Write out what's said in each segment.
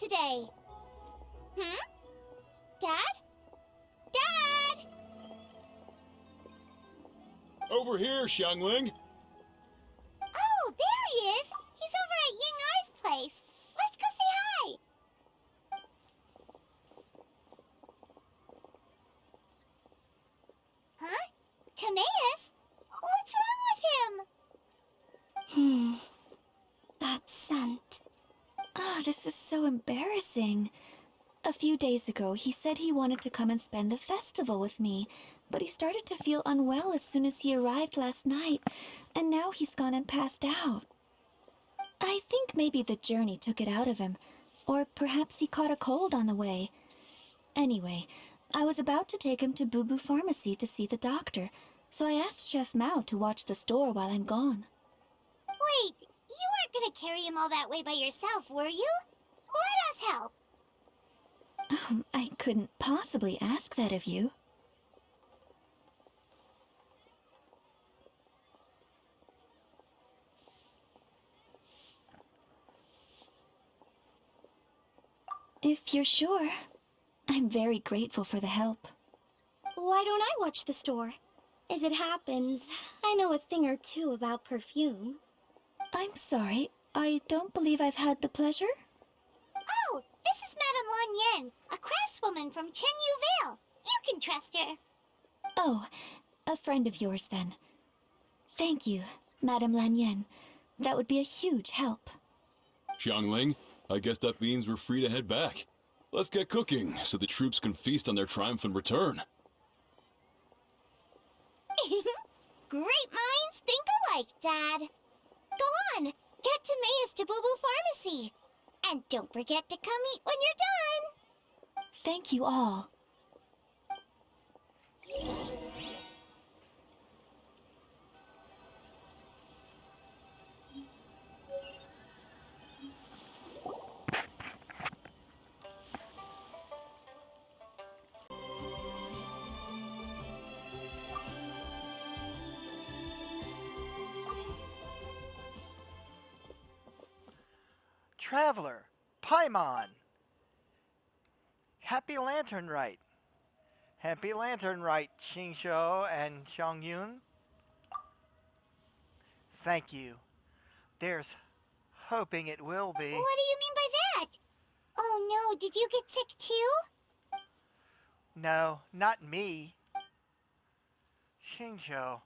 today. Dad? Dad! Over here, Xiangling. Oh, there he is! He's over at Ying-Ar's place. Let's go say hi! Huh? Timaeus? What's wrong with him? That scent. Ah, this is so embarrassing. A few days ago, he said he wanted to come and spend the festival with me, but he started to feel unwell as soon as he arrived last night, and now he's gone and passed out. I think maybe the journey took it out of him, or perhaps he caught a cold on the way. Anyway, I was about to take him to Boo Boo Pharmacy to see the doctor, so I asked Chef Mao to watch the store while I'm gone. Wait, you weren't gonna carry him all that way by yourself, were you? Let us help. I couldn't possibly ask that of you. If you're sure, I'm very grateful for the help. Why don't I watch the store? As it happens, I know a thing or two about perfume. I'm sorry, I don't believe I've had the pleasure. Oh, this is Madame Lan Yen, a craftswoman from Chenyu Vale. You can trust her. Oh, a friend of yours then. Thank you, Madame Lanyen. That would be a huge help. Xiangling, I guess that means we're free to head back. Let's get cooking so the troops can feast on their triumphant return. Great minds think alike, Dad. Go on, get Timaeus to Boo Boo Pharmacy. And don't forget to come eat when you're done. Thank you all. Traveler, Paimon. Happy Lantern Rite. Happy Lantern Rite, Xingqiu and Xiangyun. Thank you. There's hoping it will be. What do you mean by that? Oh no, did you get sick too? No, not me. Xingqiu.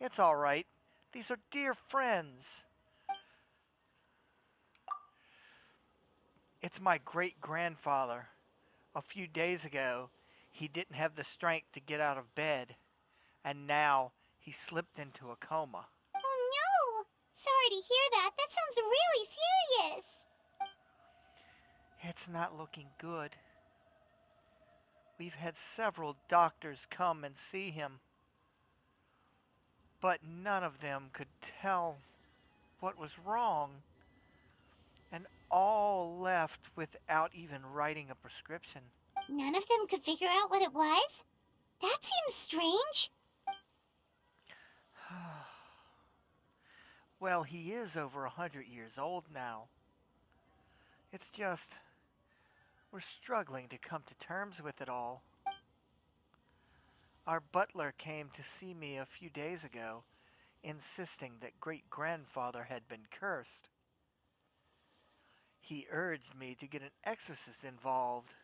It's all right. These are dear friends. It's my great-grandfather. A few days ago, he didn't have the strength to get out of bed, and now he slipped into a coma. Oh no! Sorry to hear that. That sounds really serious. It's not looking good. We've had several doctors come and see him, but none of them could tell what was wrong, and all left without even writing a prescription. None of them could figure out what it was? That seems strange. Well, he is over 100 years old now. It's just, we're struggling to come to terms with it all. Our butler came to see me a few days ago, insisting that great-grandfather had been cursed. He urged me to get an exorcist involved.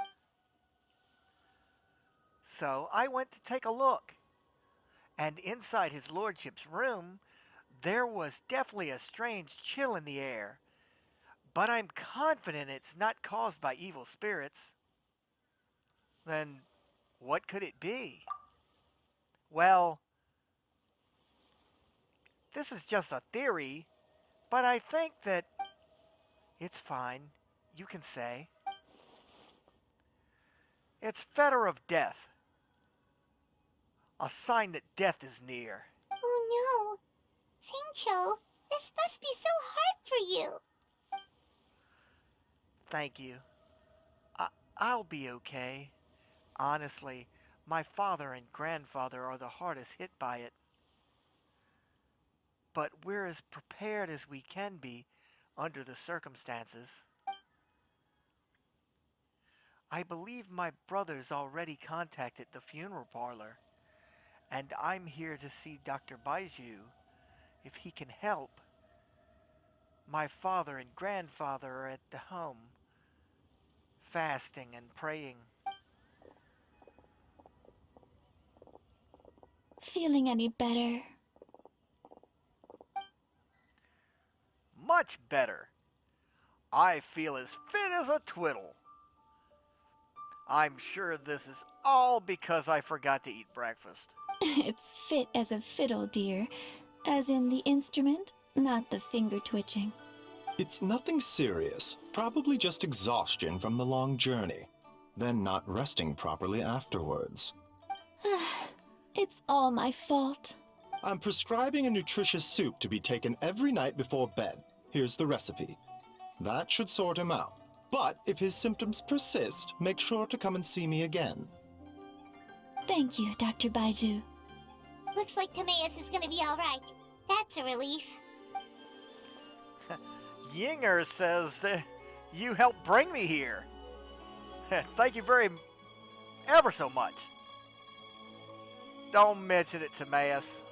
So I went to take a look, and inside his lordship's room, there was definitely a strange chill in the air, but I'm confident it's not caused by evil spirits. Then what could it be? Well, this is just a theory, but I think that it's fine, you can say. It's fetter of death, a sign that death is near. Oh no. Xingqiu, this must be so hard for you. Thank you. I'll be okay. Honestly, my father and grandfather are the hardest hit by it. But we're as prepared as we can be under the circumstances. I believe my brother's already contacted the funeral parlor, and I'm here to see Dr. Baiju if he can help. My father and grandfather are at the home, fasting and praying. Feeling any better? Much better. I feel as fit as a twiddle. I'm sure this is all because I forgot to eat breakfast. It's fit as a fiddle, dear. As in the instrument, not the finger twitching. It's nothing serious, probably just exhaustion from the long journey, then not resting properly afterwards. It's all my fault. I'm prescribing a nutritious soup to be taken every night before bed. Here's the recipe. That should sort him out. But if his symptoms persist, make sure to come and see me again. Thank you, Dr. Baiju. Looks like Timaeus is gonna be alright. That's a relief. Yinger says that you helped bring me here. Thank you ever so much. Don't mention it, Timaeus.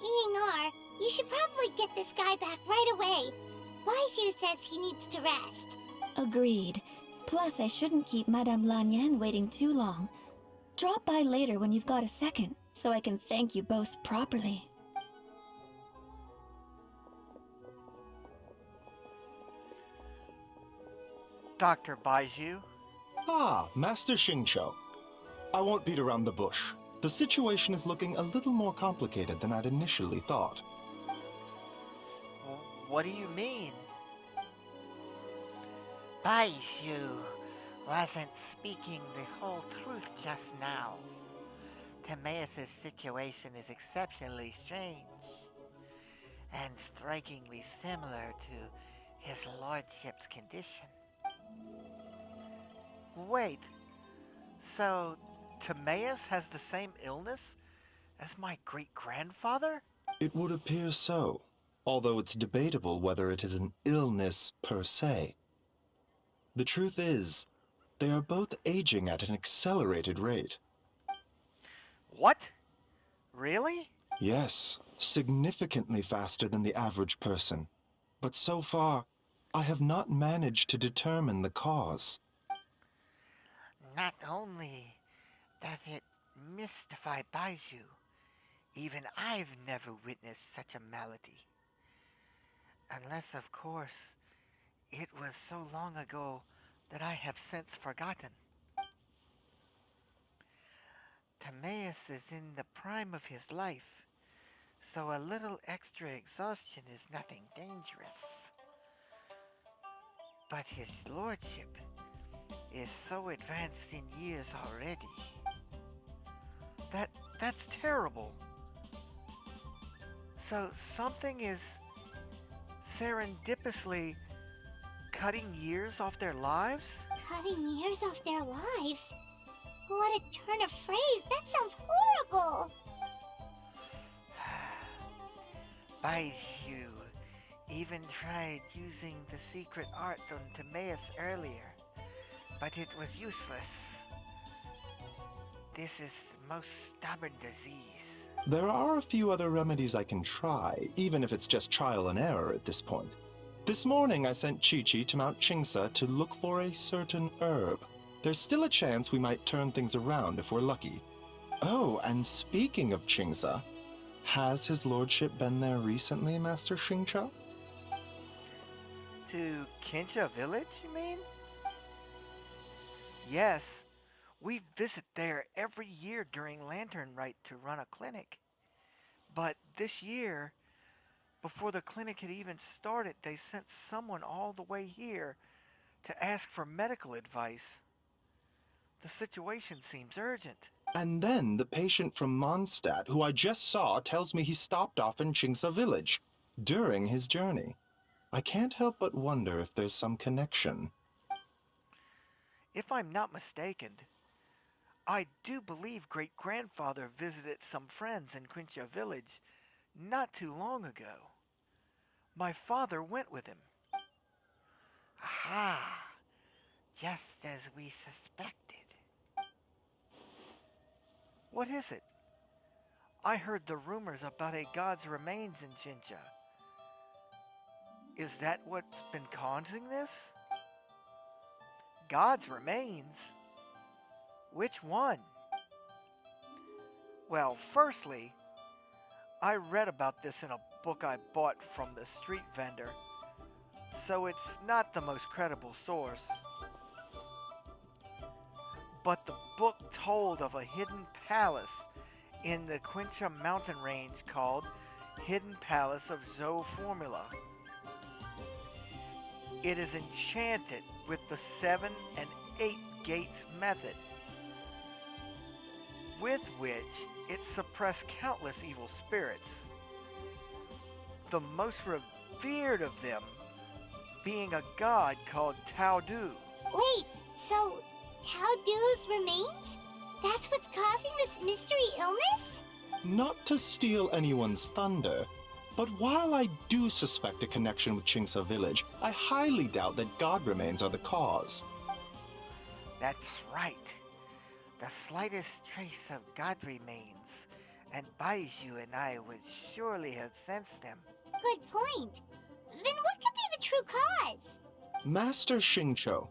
Yinger, you should probably get this guy back right away. Baiju says he needs to rest. Agreed. Plus, I shouldn't keep Madame Lanyan waiting too long. Drop by later when you've got a second, so I can thank you both properly. Dr. Baiju. Ah, Master Xingqiu. I won't beat around the bush. The situation is looking a little more complicated than I'd initially thought. What do you mean? Baiju wasn't speaking the whole truth just now. Timaeus' situation is exceptionally strange and strikingly similar to his lordship's condition. Wait, so Timaeus has the same illness as my great-grandfather? It would appear so, although it's debatable whether it is an illness per se. The truth is, they are both aging at an accelerated rate. What? Really? Yes, significantly faster than the average person. But so far, I have not managed to determine the cause. Not only does it mystify Baiju, even I've never witnessed such a malady. Unless, of course, it was so long ago that I have since forgotten. Timaeus is in the prime of his life, so a little extra exhaustion is nothing dangerous. But his lordship is so advanced in years already. That's terrible. So something is serendipitously cutting years off their lives? Cutting years off their lives? What a turn of phrase! That sounds horrible! Baiju even tried using the secret art on Timaeus earlier, but it was useless. This is the most stubborn disease. There are a few other remedies I can try, even if it's just trial and error at this point. This morning I sent Chi-Chi to Mount Qingsa to look for a certain herb. There's still a chance we might turn things around if we're lucky. Oh, and speaking of Qingsa, has his lordship been there recently, Master Xingqiu? To Kinsha Village, you mean? Yes. We visit there every year during Lantern Rite to run a clinic. But this year, before the clinic had even started, they sent someone all the way here to ask for medical advice. The situation seems urgent. And then the patient from Mondstadt, who I just saw, tells me he stopped off in Qingsa Village during his journey. I can't help but wonder if there's some connection. If I'm not mistaken, I do believe great-grandfather visited some friends in Quincha Village not too long ago. My father went with him. Aha! just as we suspected. What is it? I heard the rumors about a god's remains in Jinja. Is that what's been causing this? God's remains? Which one? Well, firstly, I read about this in a book I bought from the street vendor, so it's not the most credible source. But the book told of a hidden palace in the Quincha mountain range called Hidden Palace of Zo Formula. It is enchanted with the 7 and 8 gates method, with which it suppressed countless evil spirits. The most revered of them being a god called Tao Du. Wait, so Taldu's remains? That's what's causing this mystery illness? Not to steal anyone's thunder, but while I do suspect a connection with Qingce village, I highly doubt that god remains are the cause. That's right. The slightest trace of God remains, and Baiju and I would surely have sensed them. Good point. Then what could be the true cause? Master Xingqiu,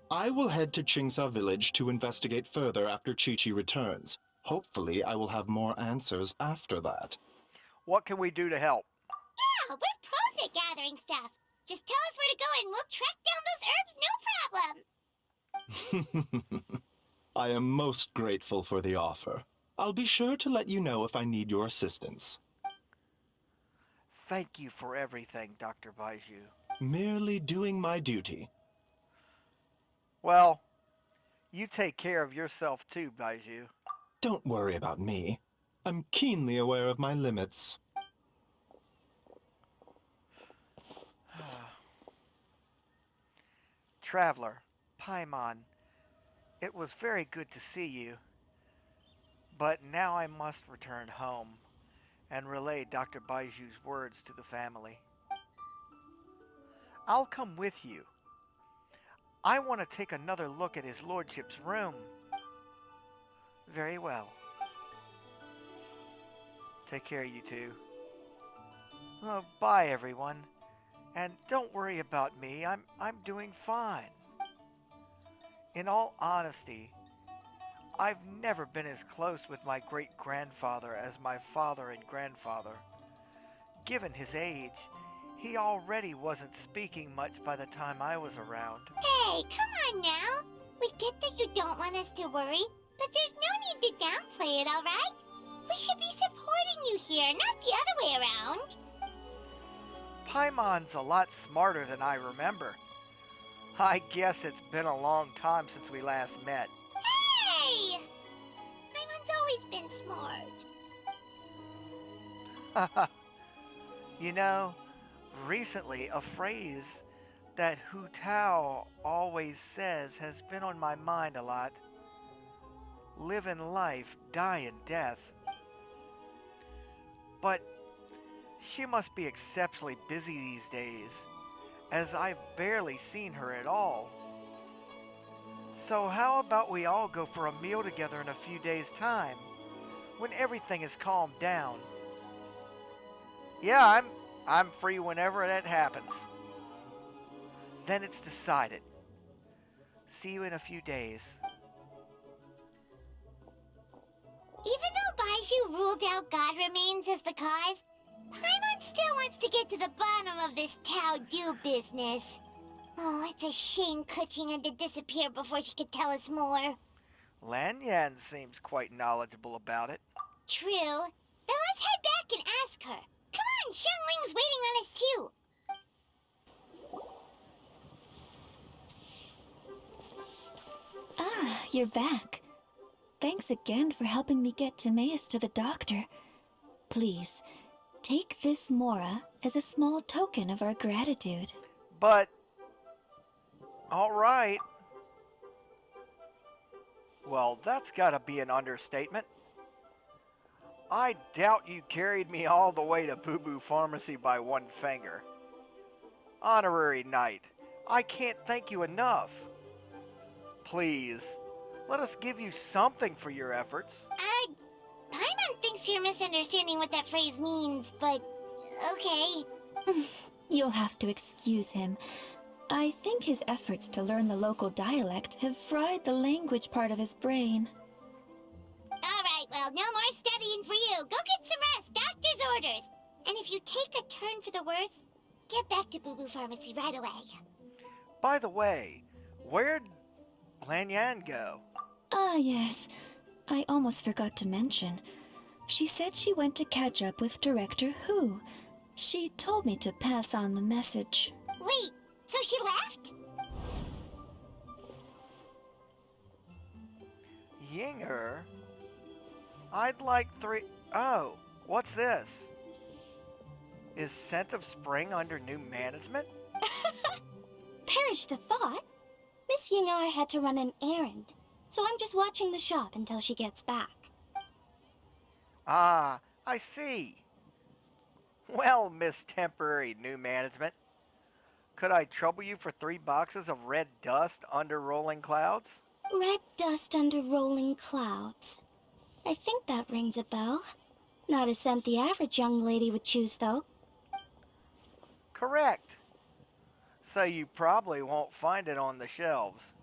I will head to Qingce village to investigate further after Qiqi returns. Hopefully, I will have more answers after that. What can we do to help? Yeah, we're pros at gathering stuff. Just tell us where to go and we'll track down those herbs, no problem. I am most grateful for the offer. I'll be sure to let you know if I need your assistance. Thank you for everything, Dr. Baiju. Merely doing my duty. Well, you take care of yourself too, Baiju. Don't worry about me. I'm keenly aware of my limits. Traveler, Paimon, it was very good to see you. But now I must return home and relay Dr. Baiju's words to the family. I'll come with you. I want to take another look at his lordship's room. Very well. Take care, you two. Well, bye, everyone. And don't worry about me. I'm doing fine. In all honesty, I've never been as close with my great-grandfather as my father and grandfather. Given his age, he already wasn't speaking much by the time I was around. Hey, come on now. We get that you don't want us to worry, but there's no need to downplay it, all right? We should be supporting you here, not the other way around. Paimon's a lot smarter than I remember. I guess it's been a long time since we last met. Hey! Paimon's always been smart. You know, recently a phrase that Hu Tao always says has been on my mind a lot. Live in life, die in death. But she must be exceptionally busy these days, as I've barely seen her at all. So how about we all go for a meal together in a few days' time, when everything is calmed down? Yeah, I'm free whenever that happens. Then it's decided. See you in a few days. Even though Baiju ruled out God remains as the cause, Paimon still wants to get to the bottom of this Tao Du business. Oh, it's a shame Kuching had to disappear before she could tell us more. Lan Yan seems quite knowledgeable about it. True. Then let's head back and ask her. Come on, Xiangling's waiting on us too. Ah, you're back. Thanks again for helping me get Timaeus to the doctor. Please, take this Mora as a small token of our gratitude. But, all right. Well, that's gotta be an understatement. I doubt you carried me all the way to Boo Boo Pharmacy by one finger. Honorary Knight, I can't thank you enough. Please, let us give you something for your efforts. Paimon thinks you're misunderstanding what that phrase means, but okay. You'll have to excuse him. I think his efforts to learn the local dialect have fried the language part of his brain. Alright, well, no more studying for you. Go get some rest, doctor's orders. And if you take a turn for the worse, get back to Boo Boo Pharmacy right away. By the way, where'd Lanyan go? Ah, yes. I almost forgot to mention. She said she went to catch up with Director Hu. She told me to pass on the message. Wait, so she left? Yinger? I'd like 3... Oh, what's this? Is Scent of Spring under new management? Perish the thought. Miss Yingar had to run an errand, so I'm just watching the shop until she gets back. Ah, I see. Well, Miss Temporary New Management, could I trouble you for 3 boxes of red dust under rolling clouds? Red dust under rolling clouds. I think that rings a bell. Not a scent the average young lady would choose, though. Correct. So you probably won't find it on the shelves.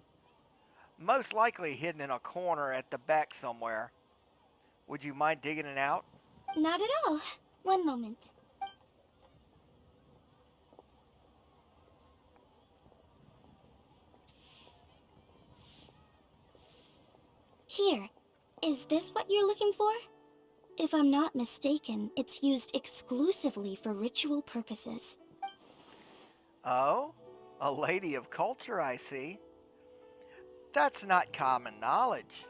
Most likely hidden in a corner at the back somewhere. Would you mind digging it out? Not at all. One moment. Here. Is this what you're looking for? If I'm not mistaken, it's used exclusively for ritual purposes. Oh? A lady of culture, I see. That's not common knowledge.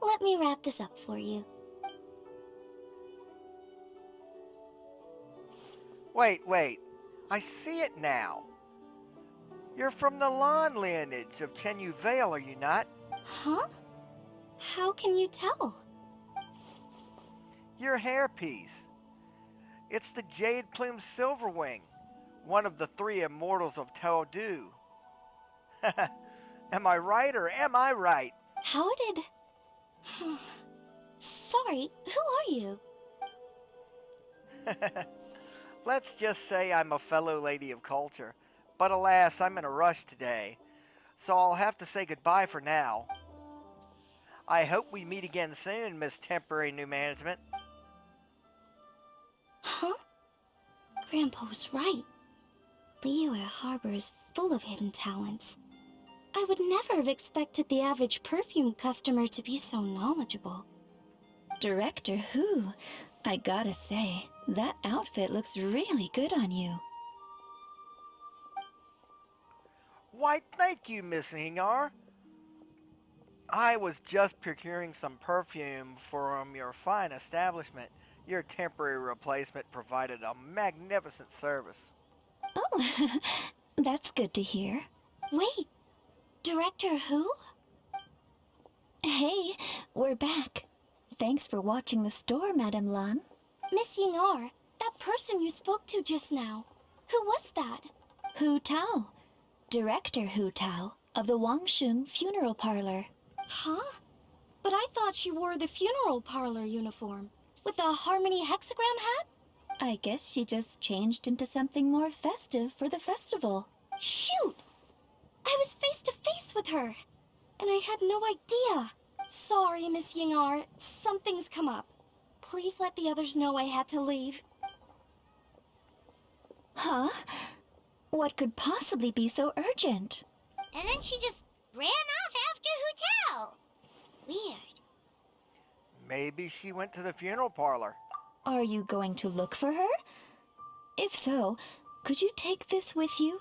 Let me wrap this up for you. Wait. I see it now. You're from the Lan lineage of Chenyu Vale, are you not? Huh? How can you tell? Your hairpiece. It's the Jade Plume Silverwing, one of the 3 immortals of Taodu. Am I right or am I right? How did... Sorry, who are you? Let's just say I'm a fellow lady of culture, but alas, I'm in a rush today, so I'll have to say goodbye for now. I hope we meet again soon, Miss Temporary New Management. Huh? Grandpa was right. Liyue Harbor is full of hidden talents. I would never have expected the average perfume customer to be so knowledgeable. Director Hu, I gotta say, that outfit looks really good on you. Why, thank you, Miss Hingar. I was just procuring some perfume from your fine establishment. Your temporary replacement provided a magnificent service. Oh, that's good to hear. Wait, Director Hu? Hey, we're back. Thanks for watching the store, Madame Lan. Miss Yingar, that person you spoke to just now. Who was that? Hu Tao. Director Hu Tao of the Wangsheng Funeral Parlor. Huh? But I thought she wore the funeral parlor uniform, with the Harmony hexagram hat? I guess she just changed into something more festive for the festival. Shoot! I was face to face with her, and I had no idea. Sorry, Miss Yingar, something's come up. Please let the others know I had to leave. Huh? What could possibly be so urgent? And then she just ran off after Hu Tao. Weird. Maybe she went to the funeral parlor. Are you going to look for her? If so, could you take this with you?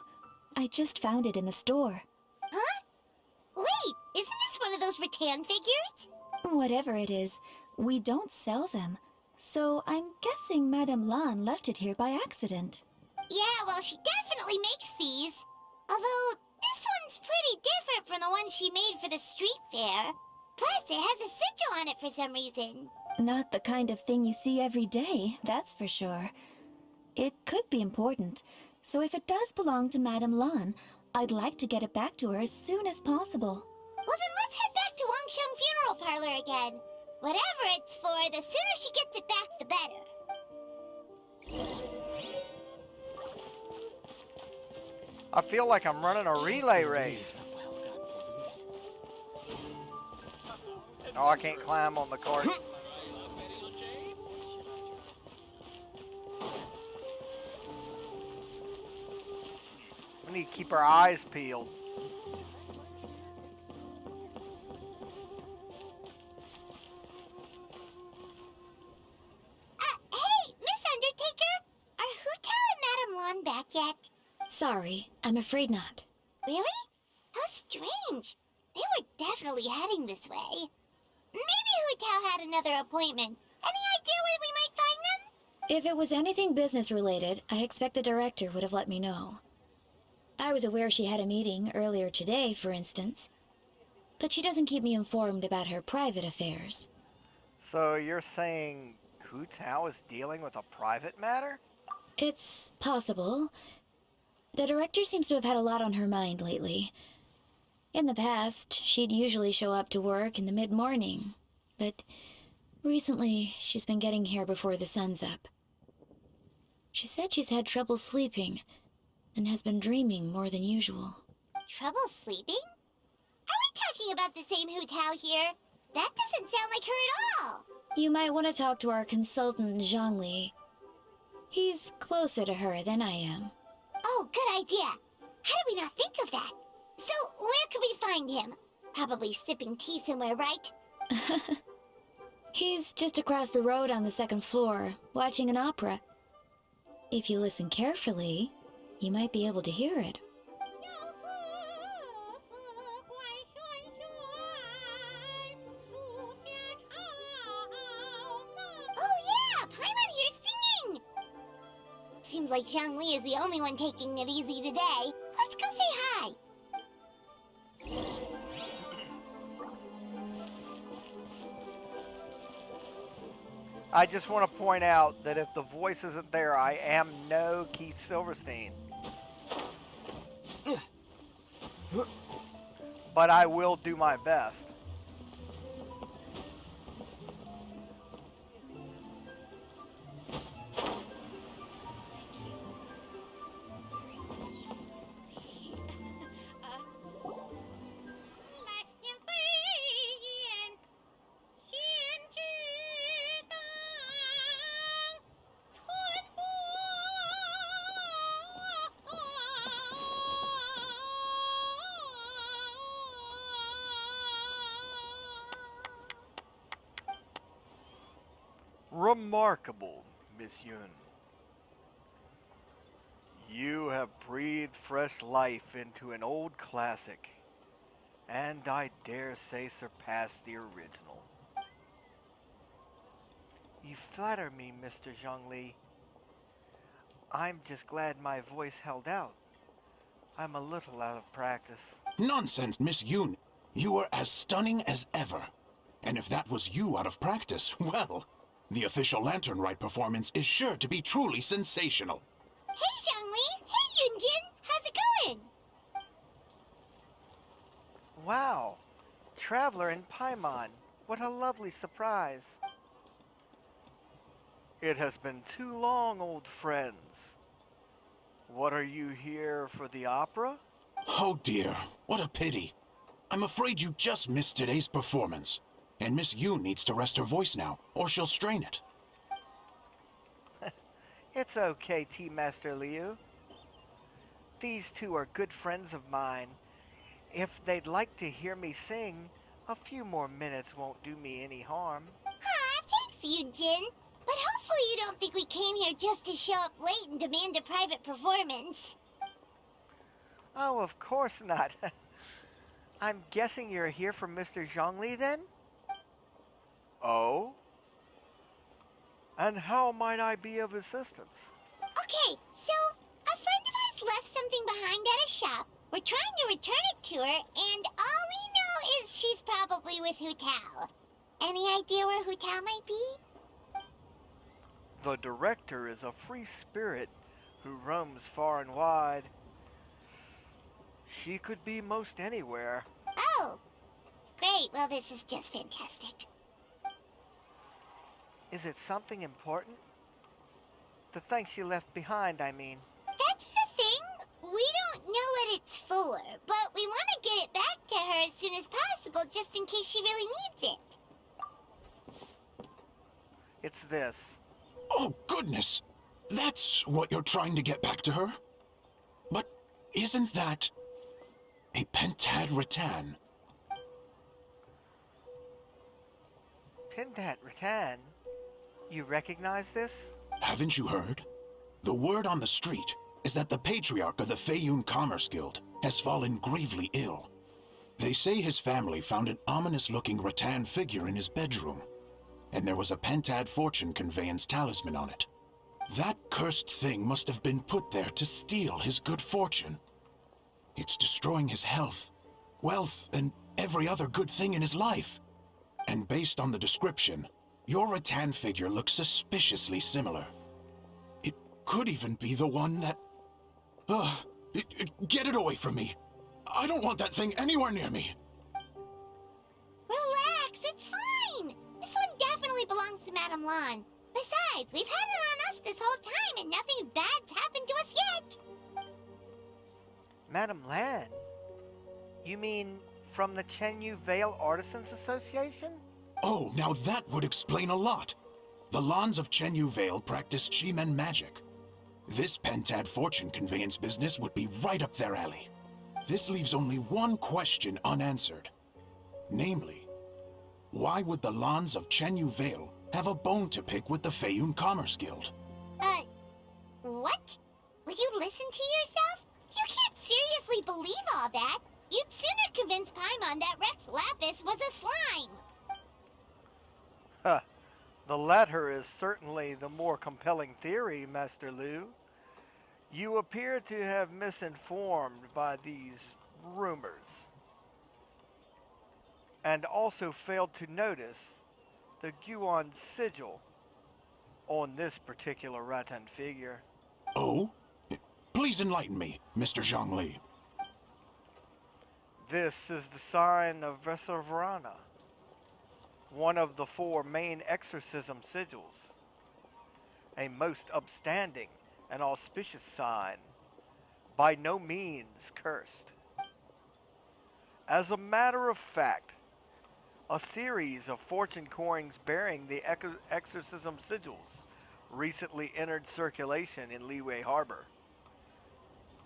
I just found it in the store. Huh? Wait, isn't this one of those rattan figures? Whatever it is, we don't sell them. So I'm guessing Madame Lan left it here by accident. Yeah, well, she definitely makes these. Although, this one's pretty different from the one she made for the street fair. Plus, it has a sigil on it for some reason. Not the kind of thing you see every day, that's for sure. It could be important, so if it does belong to Madame Lan, I'd like to get it back to her as soon as possible. Well, then let's head back to Wangsheng Funeral Parlor again. Whatever it's for, the sooner she gets it back, the better. I feel like I'm running a relay race. Oh, I can't climb on the cart. We need to keep our eyes peeled. Hey, Miss Undertaker! Are Hu-Tao and Madame Lan back yet? Sorry, I'm afraid not. Really? How strange. They were definitely heading this way. Maybe Hu-Tao had another appointment. Any idea where we might find them? If it was anything business related, I expect the director would have let me know. I was aware she had a meeting earlier today, for instance. But she doesn't keep me informed about her private affairs. So you're saying Hu Tao is dealing with a private matter? It's possible. The director seems to have had a lot on her mind lately. In the past, she'd usually show up to work in the mid-morning. But recently, she's been getting here before the sun's up. She said she's had trouble sleeping and has been dreaming more than usual. Trouble sleeping? Are we talking about the same Hu-Tao here? That doesn't sound like her at all. You might want to talk to our consultant, Zhongli. He's closer to her than I am. Oh, good idea. How did we not think of that? So, where could we find him? Probably sipping tea somewhere, right? He's just across the road on the second floor, watching an opera. If you listen carefully, you might be able to hear it. Oh yeah, Paimon here's singing! Seems like Zhongli is the only one taking it easy today. Let's go say hi. I just want to point out that if the voice isn't there, I am no Keith Silverstein. But I will do my best. Remarkable, Miss Yun. You have breathed fresh life into an old classic, and I dare say surpassed the original. You flatter me, Mr. Zhongli. I'm just glad my voice held out. I'm a little out of practice. Nonsense, Miss Yoon. You are as stunning as ever. And if that was you out of practice, well, the official Lantern Rite performance is sure to be truly sensational. Hey, Zhongli! Hey, Yunjin! How's it going? Wow, Traveler and Paimon. What a lovely surprise. It has been too long, old friends. What, are you here for the opera? Oh dear, what a pity. I'm afraid you just missed today's performance. And Miss Yoon needs to rest her voice now, or she'll strain it. It's okay, Tea Master Liyue. These two are good friends of mine. If they'd like to hear me sing, a few more minutes won't do me any harm. Thanks, Yunjin. But hopefully you don't think we came here just to show up late and demand a private performance. Oh, of course not. I'm guessing you're here for Mr. Zhongli then? Oh? And how might I be of assistance? Okay, so a friend of ours left something behind at a shop. We're trying to return it to her, and all we know is she's probably with Hu-Tao. Any idea where Hu-Tao might be? The director is a free spirit who roams far and wide. She could be most anywhere. Oh, great. Well, this is just fantastic. Is it something important? The thing she left behind, I mean. That's the thing. We don't know what it's for, but we want to get it back to her as soon as possible just in case she really needs it. It's this. Oh, goodness! That's what you're trying to get back to her? But isn't that a pentad rattan? Pendat Rattan? You recognize this? Haven't you heard? The word on the street is that the patriarch of the Feiyun Commerce Guild has fallen gravely ill. They say his family found an ominous-looking rattan figure in his bedroom, and there was a pentad fortune conveyance talisman on it. That cursed thing must have been put there to steal his good fortune. It's destroying his health, wealth, and every other good thing in his life. And based on the description, your rattan figure looks suspiciously similar. It could even be the one that... get it away from me. I don't want that thing anywhere near me. Relax, it's fine. This one definitely belongs to Madame Lan. Besides, we've had it on us this whole time and nothing bad's happened to us yet. Madame Lan? You mean from the Chenyu Vale Artisans Association? Oh, now that would explain a lot. The Lans of Chenyu Vale practice Chi-Men magic. This pentad fortune conveyance business would be right up their alley. This leaves only one question unanswered. Namely, why would the Lans of Chenyu Vale have a bone to pick with the Feiyun Commerce Guild? What? Will you listen to yourself? You can't seriously believe all that. You'd sooner convince Paimon that Rex Lapis was a slime. Huh. The latter is certainly the more compelling theory, Master Liu. You appear to have misinformed by these rumors, and also failed to notice the Guan sigil on this particular rattan figure. Oh? Please enlighten me, Mr. Zhongli. This is the sign of Vesavrana, one of the 4 main exorcism sigils, a most upstanding and auspicious sign, by no means cursed. As a matter of fact, a series of fortune coins bearing the exorcism sigils recently entered circulation in Liyue Harbor.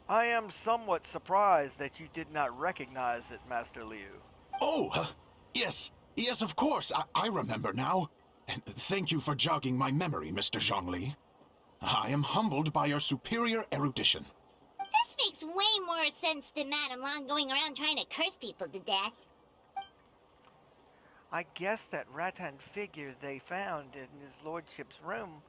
I am somewhat surprised that you did not recognize it, Master Liu. Oh, yes. Yes, of course. I remember now. Thank you for jogging my memory, Mr. Zhongli. I am humbled by your superior erudition. This makes way more sense than Madame Lan going around trying to curse people to death. I guess that rattan figure they found in his lordship's room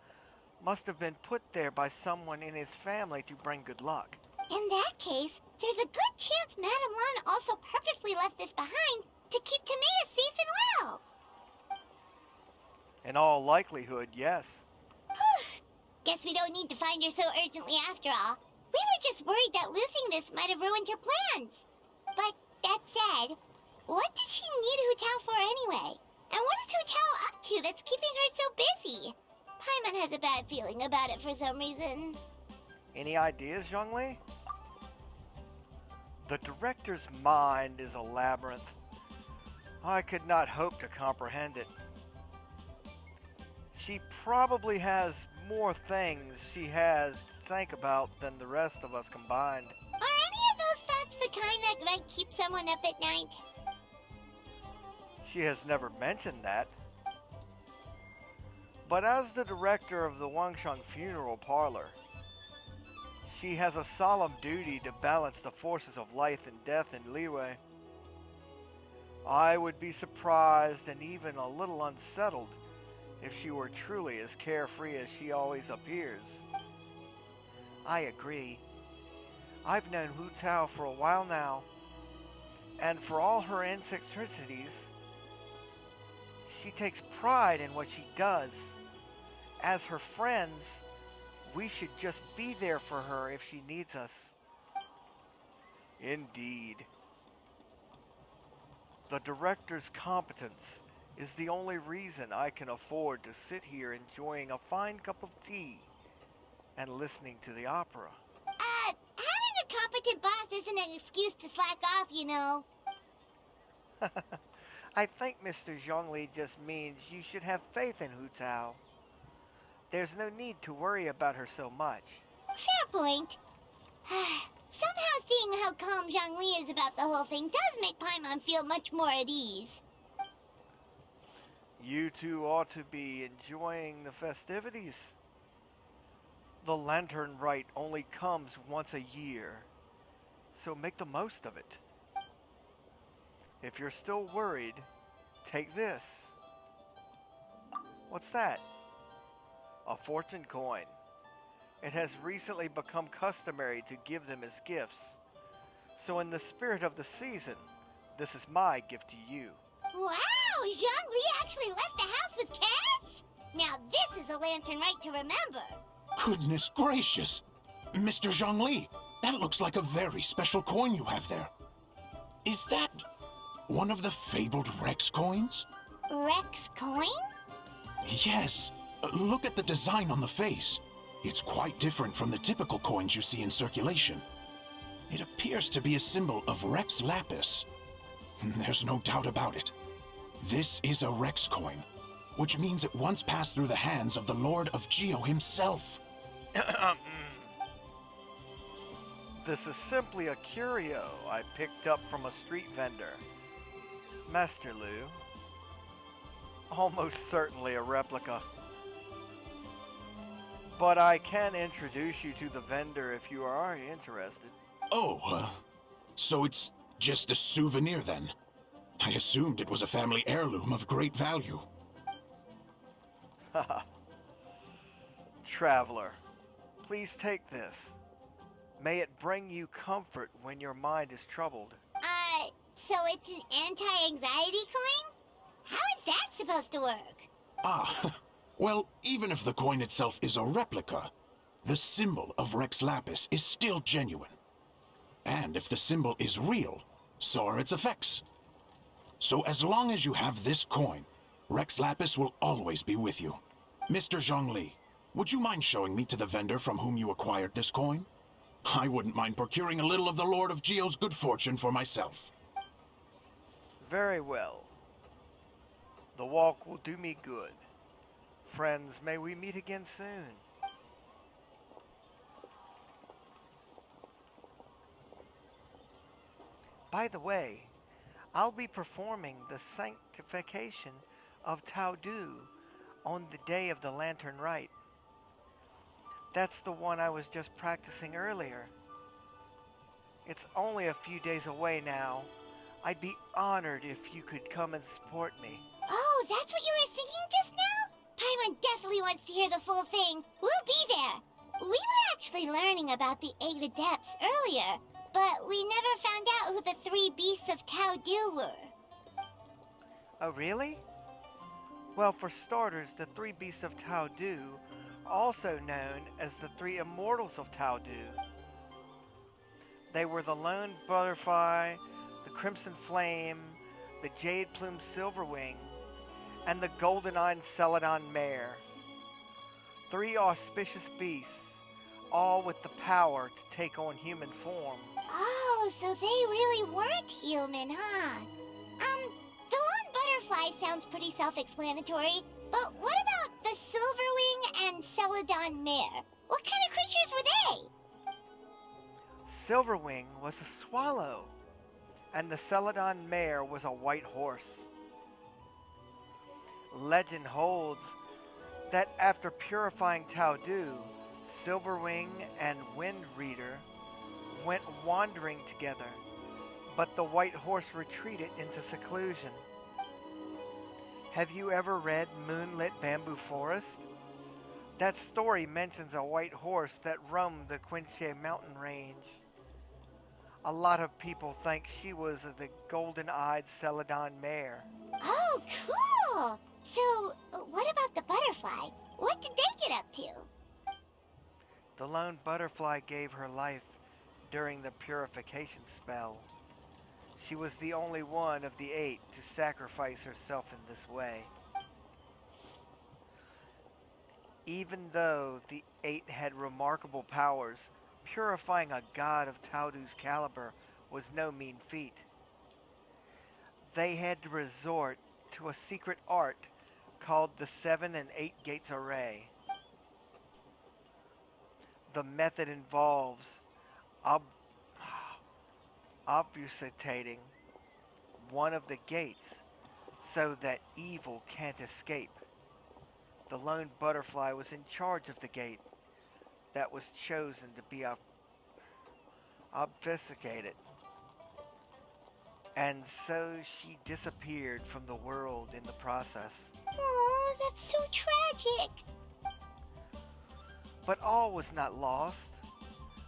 must have been put there by someone in his family to bring good luck. In that case, there's a good chance Madame Lan also purposely left this behind to keep Tamea safe and well. In all likelihood, yes. Guess we don't need to find her so urgently after all. We were just worried that losing this might have ruined her plans. But that said, what did she need Hu Tao for anyway? And what is Hu Tao up to that's keeping her so busy? Paimon has a bad feeling about it for some reason. Any ideas, Zhongli? The director's mind is a labyrinth. I could not hope to comprehend it. She probably has more things she has to think about than the rest of us combined. Are any of those thoughts the kind that might keep someone up at night? She has never mentioned that. But as the director of the Wangsheng Funeral Parlor, she has a solemn duty to balance the forces of life and death in Liyue. I would be surprised and even a little unsettled if she were truly as carefree as she always appears. I agree. I've known Hu Tao for a while now, and for all her eccentricities, she takes pride in what she does. As her friends, we should just be there for her if she needs us. Indeed. The director's competence is the only reason I can afford to sit here enjoying a fine cup of tea and listening to the opera. Having a competent boss isn't an excuse to slack off, you know. I think Mr. Zhongli just means you should have faith in Hu Tao. There's no need to worry about her so much. Fair point. Somehow seeing how calm Zhongli is about the whole thing does make Paimon feel much more at ease. You two ought to be enjoying the festivities. The Lantern Rite only comes once a year, so make the most of it. If you're still worried, take this. What's that? A fortune coin. It has recently become customary to give them as gifts. So in the spirit of the season, this is my gift to you. Wow! Zhongli actually left the house with cash? Now this is a Lantern Rite to remember. Goodness gracious! Mr. Zhongli, that looks like a very special coin you have there. Is that one of the fabled Rex coins? Rex coin? Yes. Look at the design on the face. It's quite different from the typical coins you see in circulation. It appears to be a symbol of Rex Lapis. There's no doubt about it. This is a Rex coin, which means it once passed through the hands of the Lord of Geo himself. This is simply a curio I picked up from a street vendor. Master Liu. Almost certainly a replica. But I can introduce you to the vendor if you are interested. Oh, so it's just a souvenir then? I assumed it was a family heirloom of great value. Haha. Traveler, please take this. May it bring you comfort when your mind is troubled. So it's an anti-anxiety coin? How is that supposed to work? Ah, well, even if the coin itself is a replica, the symbol of Rex Lapis is still genuine. And if the symbol is real, so are its effects. So as long as you have this coin, Rex Lapis will always be with you. Mr. Zhongli, would you mind showing me to the vendor from whom you acquired this coin? I wouldn't mind procuring a little of the Lord of Geo's good fortune for myself. Very well. The walk will do me good. Friends, may we meet again soon. By the way, I'll be performing the sanctification of Tao Du on the day of the Lantern Rite. That's the one I was just practicing earlier. It's only a few days away now. I'd be honored if you could come and support me. Oh, that's what you were singing just now? Paimon definitely wants to hear the full thing. We'll be there. We were actually learning about the 8 Adepts earlier, but we never found out who the 3 Beasts of Tao Du were. Oh, really? Well, for starters, the 3 Beasts of Tao Du are also known as the 3 Immortals of Tao Du. They were the Lone Butterfly, the Crimson Flame, the Jade Plume Silverwing, and the Golden-Eyed Celadon Mare. 3 auspicious beasts, all with the power to take on human form. Oh, so they really weren't human, huh? The Lone Butterfly sounds pretty self-explanatory, but what about the Silverwing and Celadon Mare? What kind of creatures were they? Silverwing was a swallow, and the Celadon Mare was a white horse. Legend holds that after purifying Tao Du, Silverwing and Wind Reader went wandering together, but the white horse retreated into seclusion. Have you ever read Moonlit Bamboo Forest? That story mentions a white horse that roamed the Quinche mountain range. A lot of people think she was the golden-eyed Celadon Mare. Oh, cool! So, what about the butterfly? What did they get up to? The lone butterfly gave her life during the purification spell. She was the only one of the 8 to sacrifice herself in this way. Even though the 8 had remarkable powers, purifying a god of Taudu's caliber was no mean feat. They had to resort to a secret art called the 7 and 8 Gates Array. The method involves obfuscating one of the gates so that evil can't escape. The lone butterfly was in charge of the gate that was chosen to be obfuscated. And so she disappeared from the world in the process. Oh, that's so tragic. But all was not lost.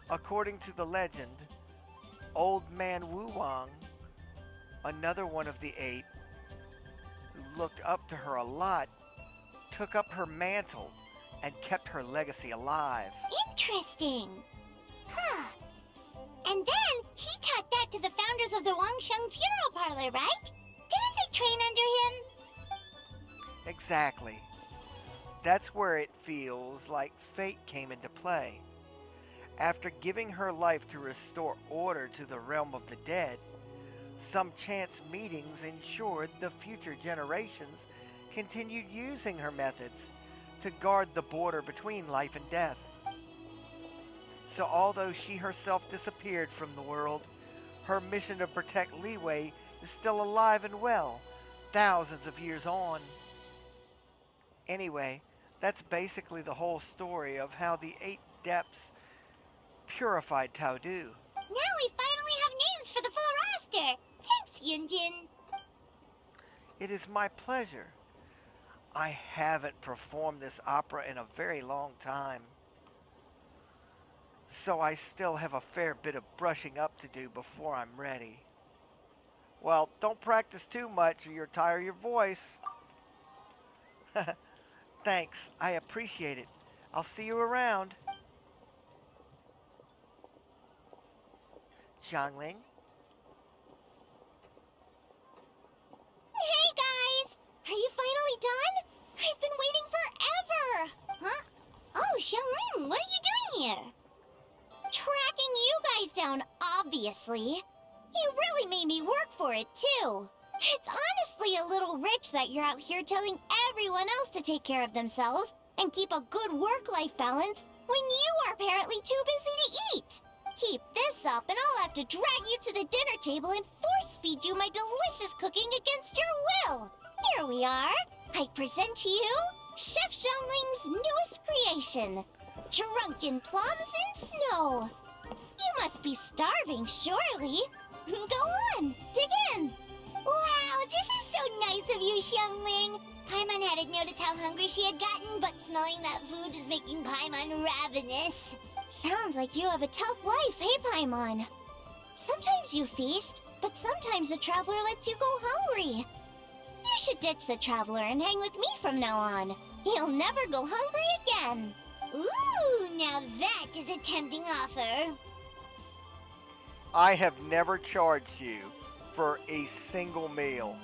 According to the legend, Old Man Wu Wang, another one of the 8, who looked up to her a lot, took up her mantle and kept her legacy alive. Interesting. Huh. And then he taught that to the founders of the Wangsheng Funeral Parlor, right? Didn't they train under him? Exactly. That's where it feels like fate came into play. After giving her life to restore order to the realm of the dead, some chance meetings ensured the future generations continued using her methods to guard the border between life and death. So although she herself disappeared from the world, her mission to protect Liyue is still alive and well, thousands of years on. Anyway, that's basically the whole story of how the 8 depths purified Taudu. Now we finally have names for the full roster. Thanks, Yunjin. It is my pleasure. I haven't performed this opera in a very long time, so I still have a fair bit of brushing up to do before I'm ready. Well, don't practice too much or you'll tire your voice. Thanks, I appreciate it. I'll see you around. Xiangling? Hey, guys! Are you finally done? I've been waiting forever! Huh? Oh, Xiangling, what are you doing here? Tracking you guys down, obviously. You really made me work for it, too. It's honestly a little rich that you're out here telling everyone else to take care of themselves and keep a good work-life balance when you are apparently too busy to eat. Keep this up and I'll have to drag you to the dinner table and force-feed you my delicious cooking against your will. Here we are. I present to you Chef Xiangling's newest creation, Drunken Plums in Snow. You must be starving, surely. Go on, dig in. Wow, this is so nice of you, Xiangling. Paimon hadn't noticed how hungry she had gotten, but smelling that food is making Paimon ravenous. Sounds like you have a tough life, hey, Paimon? Sometimes you feast, but sometimes the traveler lets you go hungry. You should ditch the traveler and hang with me from now on. You'll never go hungry again. Ooh, now that is a tempting offer. I have never charged you for a single meal.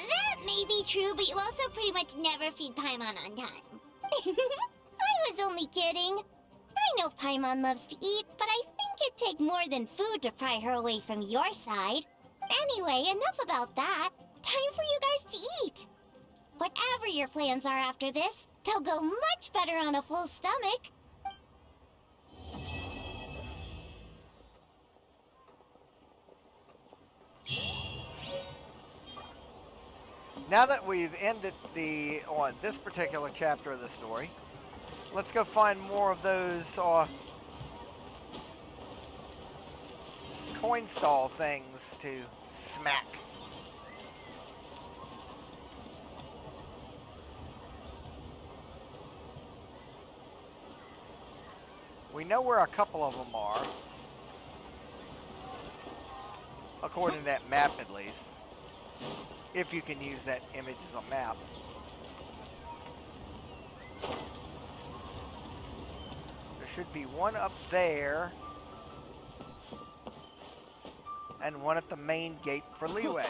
That may be true, but you also pretty much never feed Paimon on time. I was only kidding. I know Paimon loves to eat, but I think it'd take more than food to pry her away from your side. Anyway, enough about that. Time for you guys to eat. Whatever your plans are after this, they'll go much better on a full stomach. Now that we've ended on this particular chapter of the story, let's go find more of those coin stall things to smack. We know where a couple of them are, according to that map at least, if you can use that image as a map. There should be one up there. and one at the main gate for Liyue,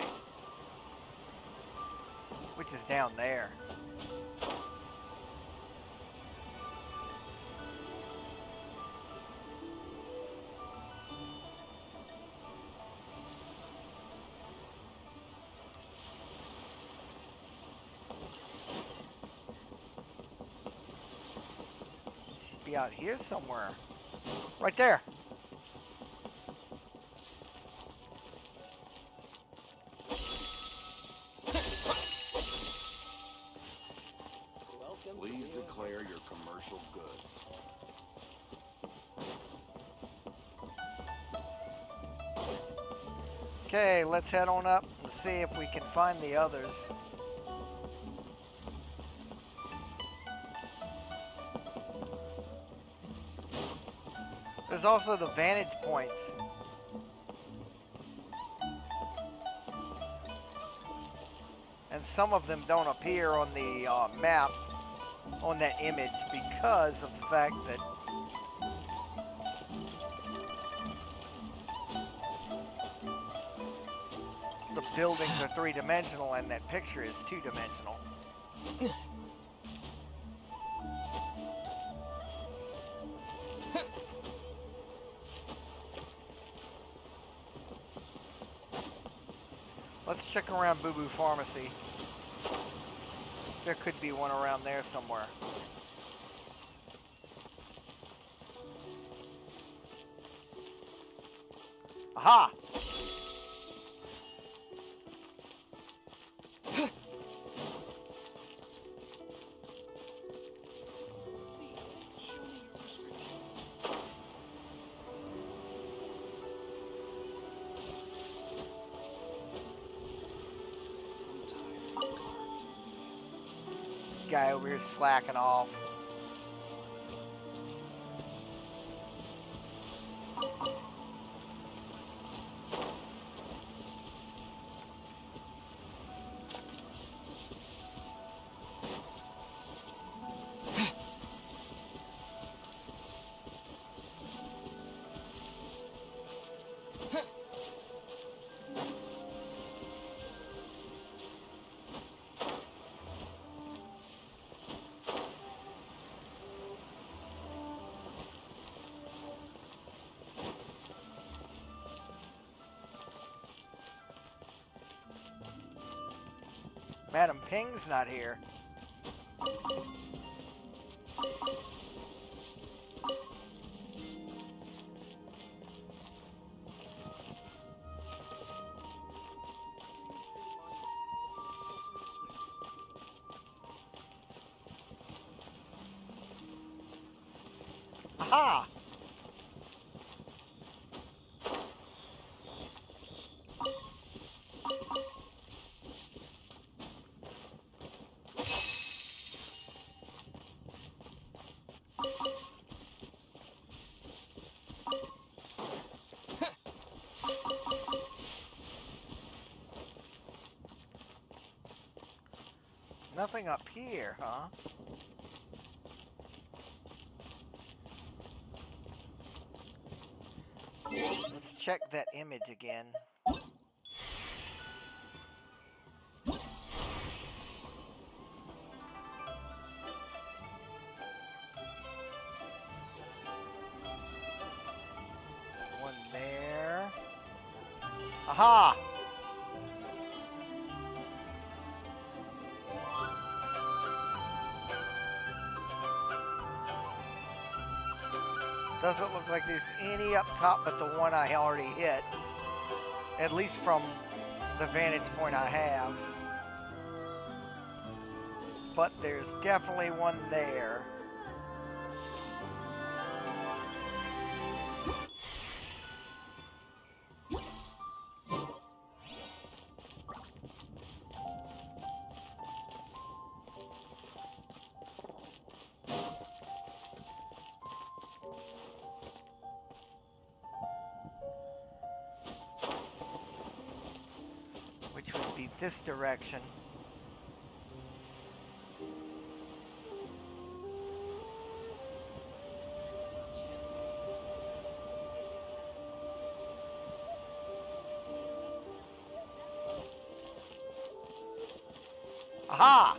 which is down there. Should be out here somewhere. Right there. Please declare your commercial goods. Okay, let's head on up and see if we can find the others. There's also the vantage points. And some of them don't appear on the map, on that image, because of the fact that the buildings are three-dimensional and that picture is two-dimensional. Let's check around Boo Boo Pharmacy. There could be one around there somewhere. Aha! Guy over here slacking off. Madam Ping's not here. Aha! Nothing up here, huh? Let's check that image again. One there. Aha! Doesn't look like there's any up top but the one I already hit. At least from the vantage point I have. But there's definitely one there. Which would be this direction. Aha!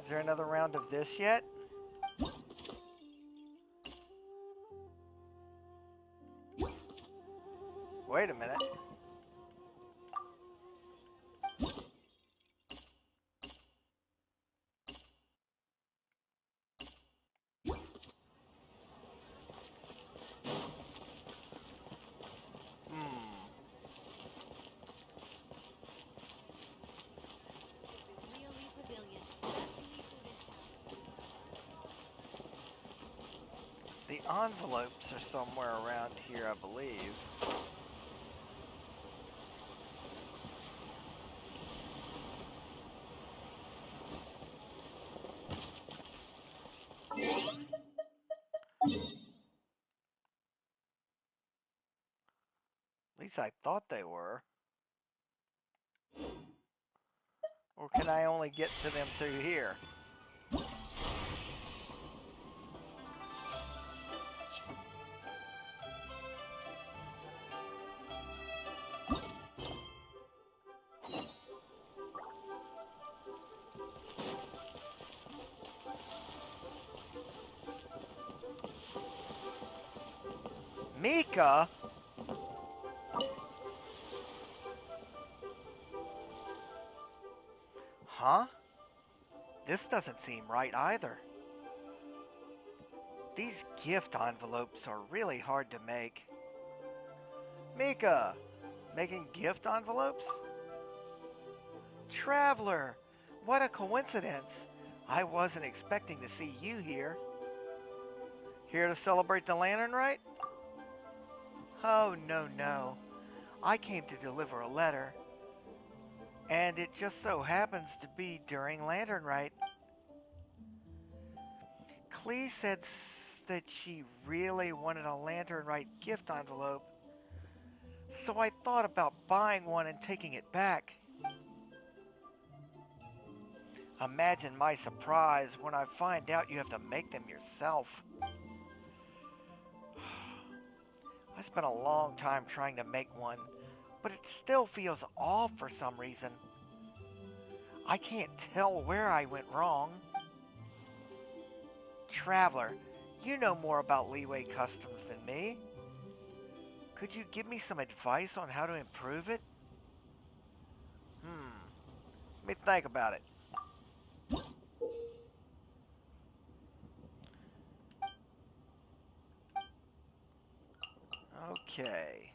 Is there another round of this yet? Wait a minute. The envelopes are somewhere around here, I believe. At least I thought they were. Or can I only get to them through here? Mika? Huh? This doesn't seem right either. These gift envelopes are really hard to make. Mika! Making gift envelopes? Traveler! What a coincidence! I wasn't expecting to see you here. Here to celebrate the Lantern Rite? Oh, no. I came to deliver a letter. And it just so happens to be during Lantern Rite. Clee said that she really wanted a Lantern Rite gift envelope. So I thought about buying one and taking it back. Imagine my surprise when I find out you have to make them yourself. I spent a long time trying to make one, but it still feels off for some reason. I can't tell where I went wrong. Traveler, you know more about Liyue customs than me. Could you give me some advice on how to improve it? Let me think about it. Okay.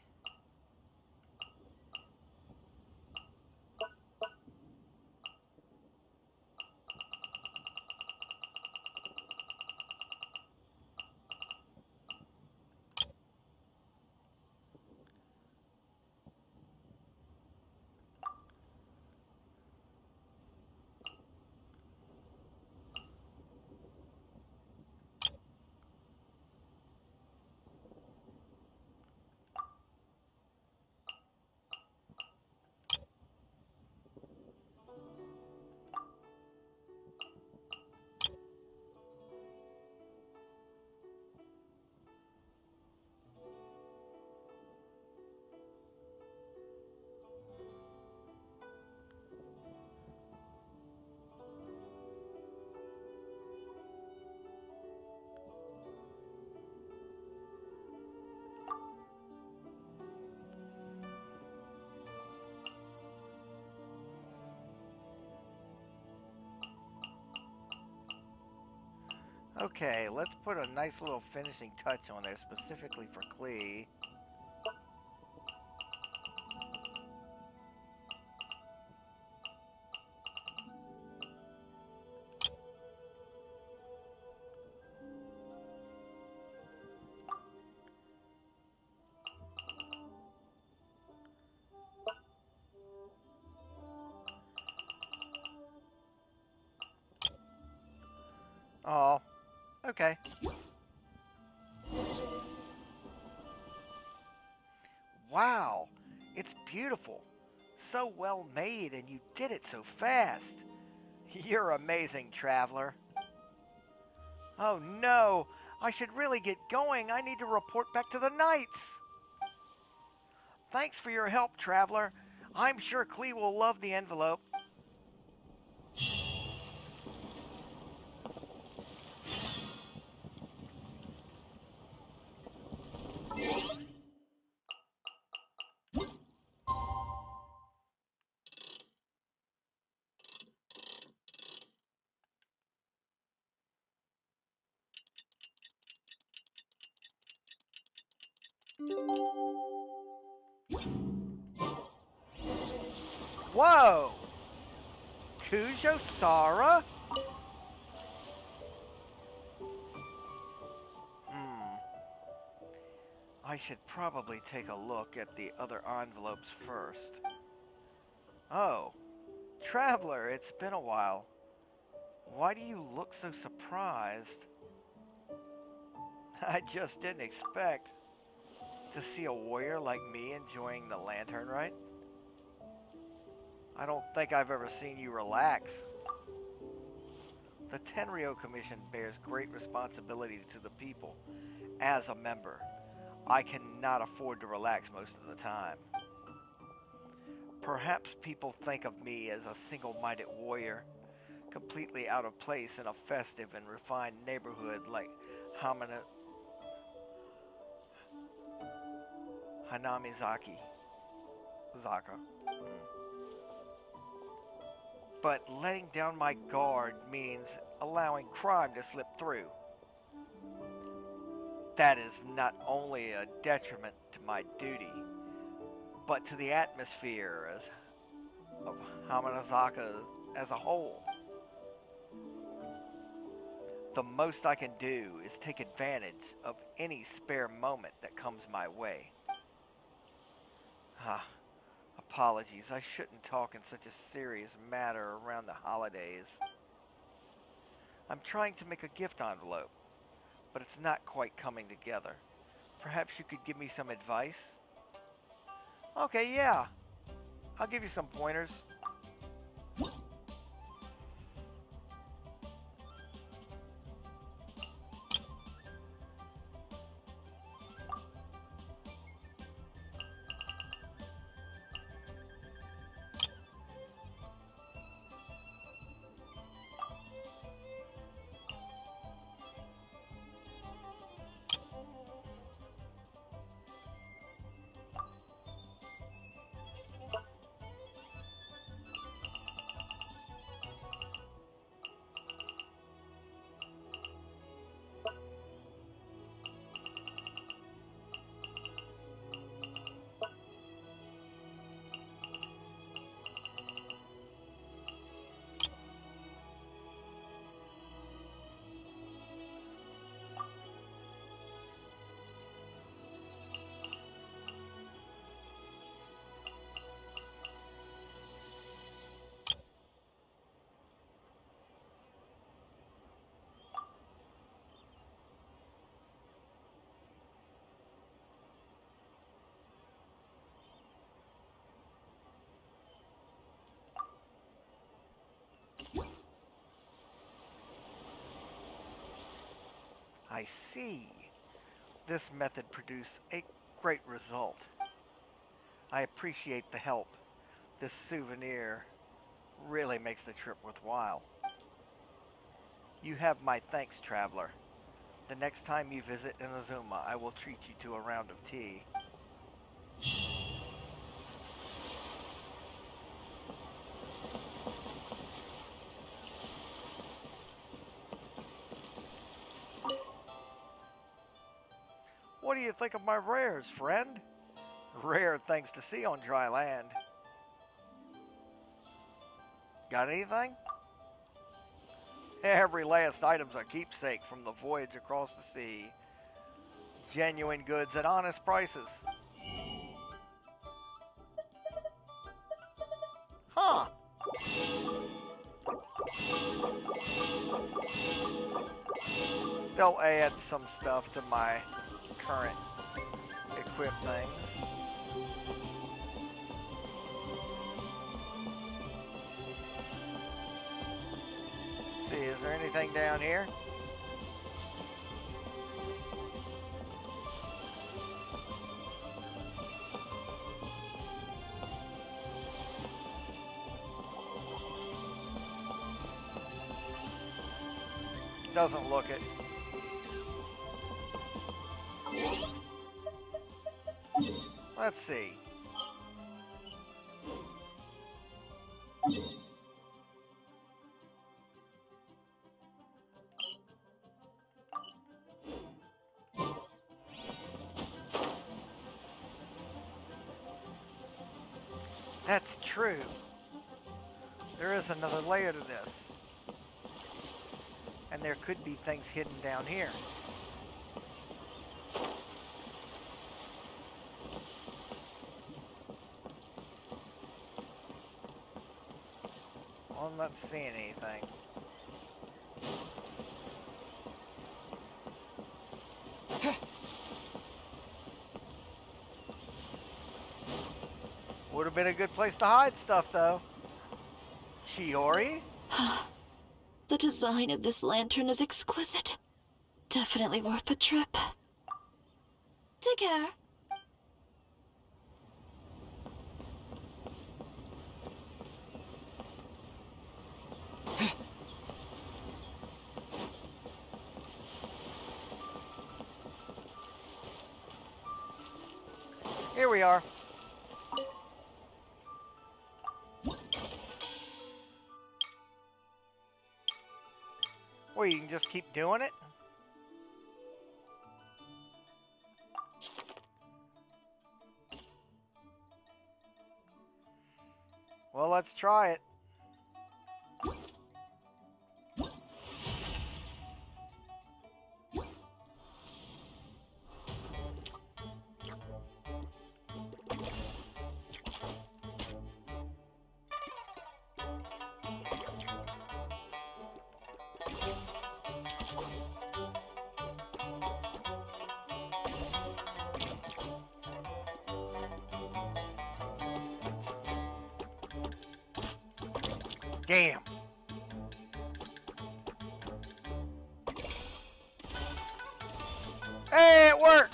Okay, let's put a nice little finishing touch on there specifically for Clee. Oh, okay. Wow, it's beautiful. So well made, and you did it so fast. You're amazing, Traveler. Oh no! I should really get going. I need to report back to the Knights. Thanks for your help, Traveler. I'm sure Klee will love the envelope. Whoa! Kujo Sara? I should probably take a look at the other envelopes first. Oh, Traveler, it's been a while. Why do you look so surprised? I just didn't expect to see a warrior like me enjoying the Lantern Rite. I don't think I've ever seen you relax. The Tenryo Commission bears great responsibility to the people. As a member, I cannot afford to relax most of the time. Perhaps people think of me as a single-minded warrior, completely out of place in a festive and refined neighborhood like Hanamizaki. Zaka. But letting down my guard means allowing crime to slip through. That is not only a detriment to my duty, but to the atmosphere of Hamanazaka as a whole. The most I can do is take advantage of any spare moment that comes my way. Apologies, I shouldn't talk in such a serious matter around the holidays. I'm trying to make a gift envelope, but it's not quite coming together. Perhaps you could give me some advice? Okay, yeah. I'll give you some pointers. I see. This method produced a great result. I appreciate the help. This souvenir really makes the trip worthwhile. You have my thanks, Traveler. The next time you visit Inazuma, I will treat you to a round of tea. What do you think of my rares, friend? Rare things to see on dry land. Got anything? Every last item's a keepsake from the voyage across the sea. Genuine goods at honest prices. Huh. They'll add some stuff to my current equipped things. See, is there anything down here? doesn't look it. Let's see. That's true. There is another layer to this. And there could be things hidden down here. Well, I'm not seeing anything. Would have been a good place to hide stuff, though. Shiori? The design of this lantern is exquisite. Definitely worth the trip. Take care. Here we are. Well, you can just keep doing it? Well, let's try it. Damn. Hey, it worked!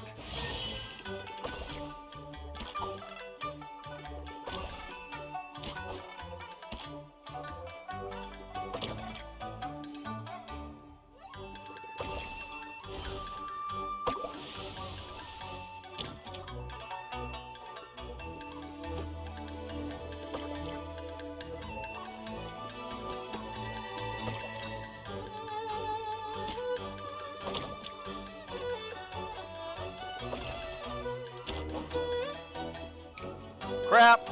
Crap.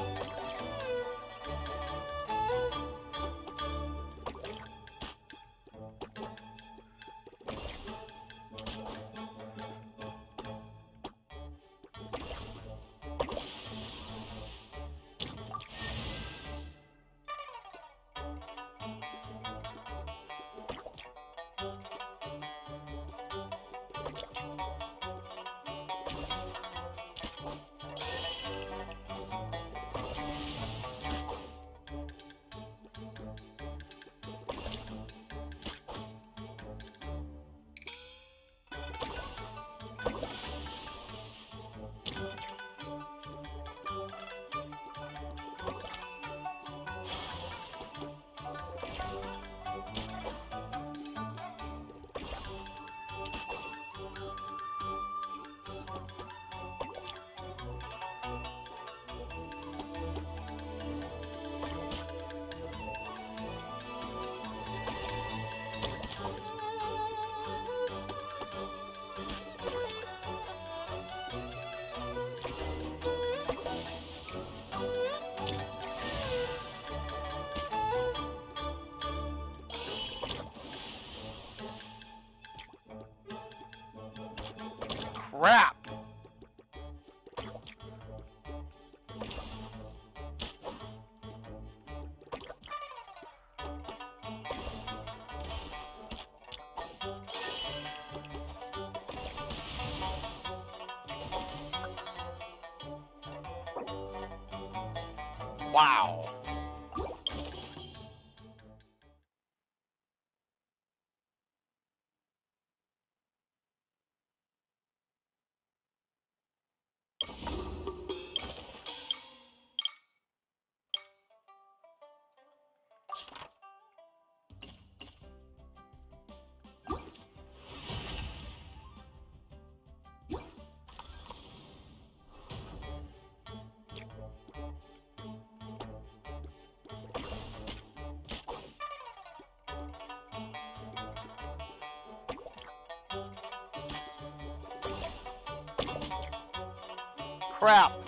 Crap. Wow. crap!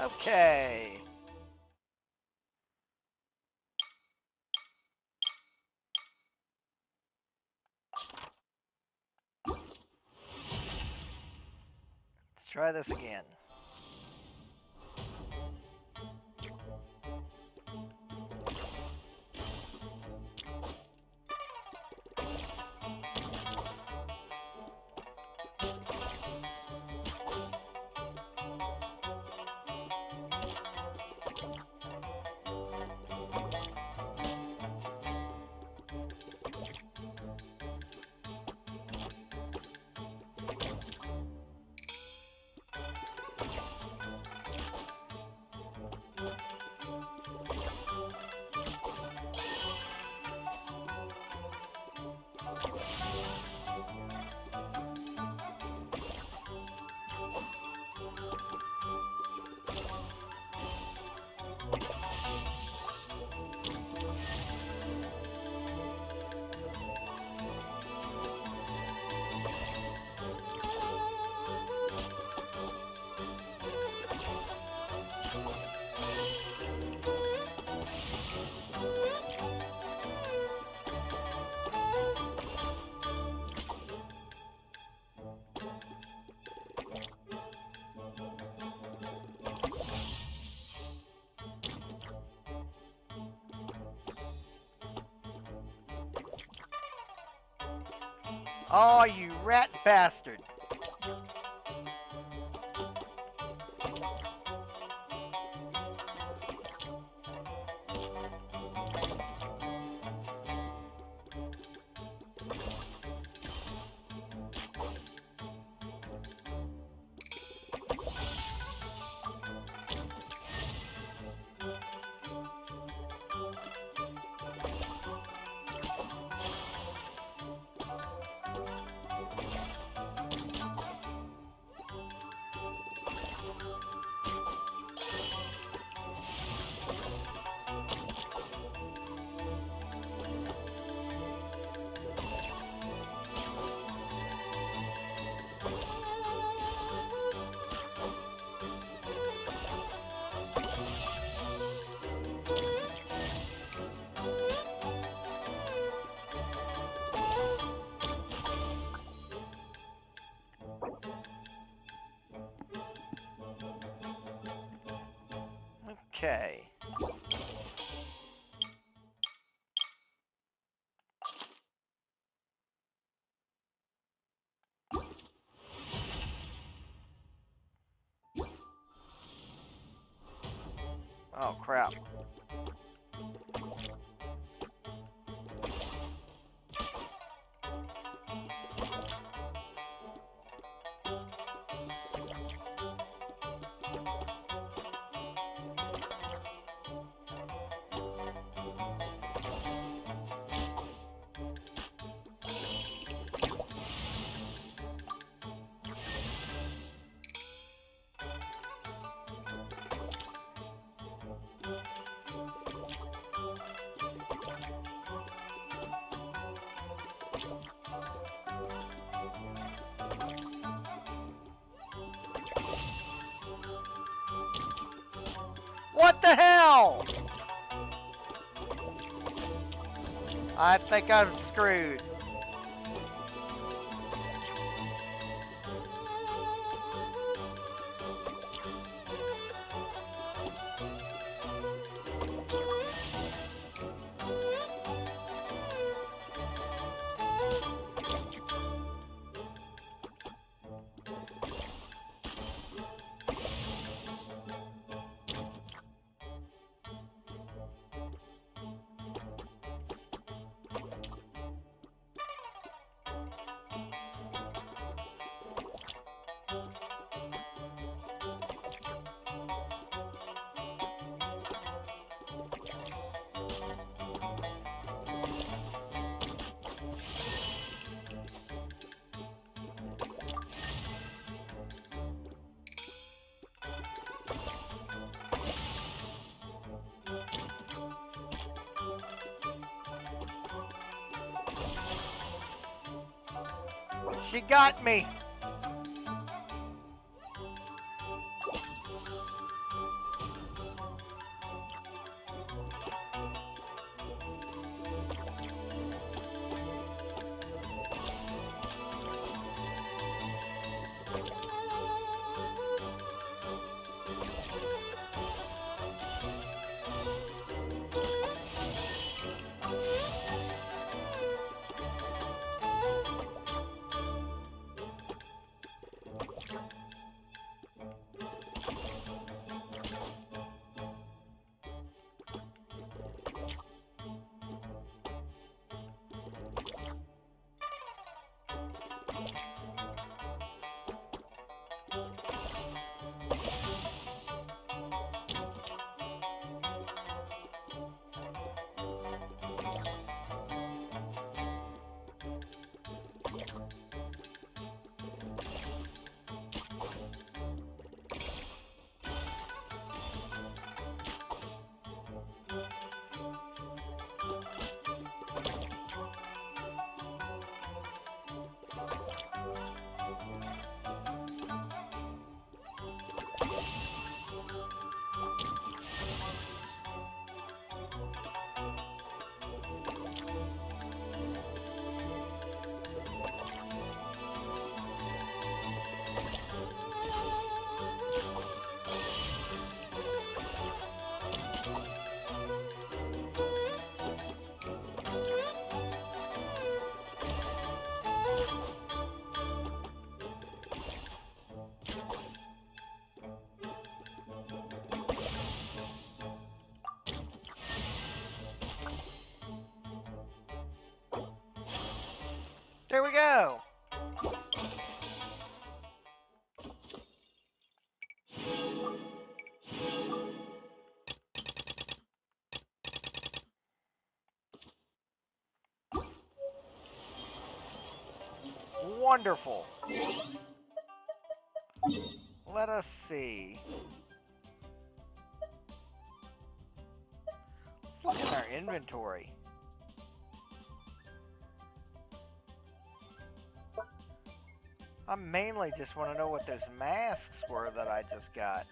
Okay. Let's try this again. Oh, you rat bastard. Okay. Oh, crap. What the hell? I think I'm screwed. She got me. There we go. Wonderful. Let us see. Let's look at our inventory. I mainly just want to know what those masks were that I just got.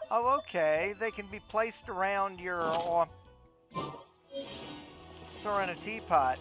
Oh, okay. They can be placed around your Serenity pot.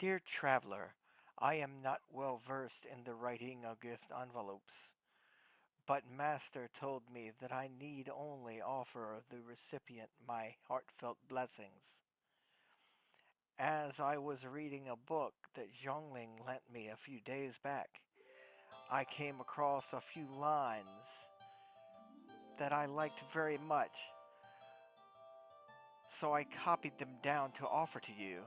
Dear traveler, I am not well versed in the writing of gift envelopes, but Master told me that I need only offer the recipient my heartfelt blessings. As I was reading a book that Zhongling lent me a few days back, I came across a few lines that I liked very much, so I copied them down to offer to you.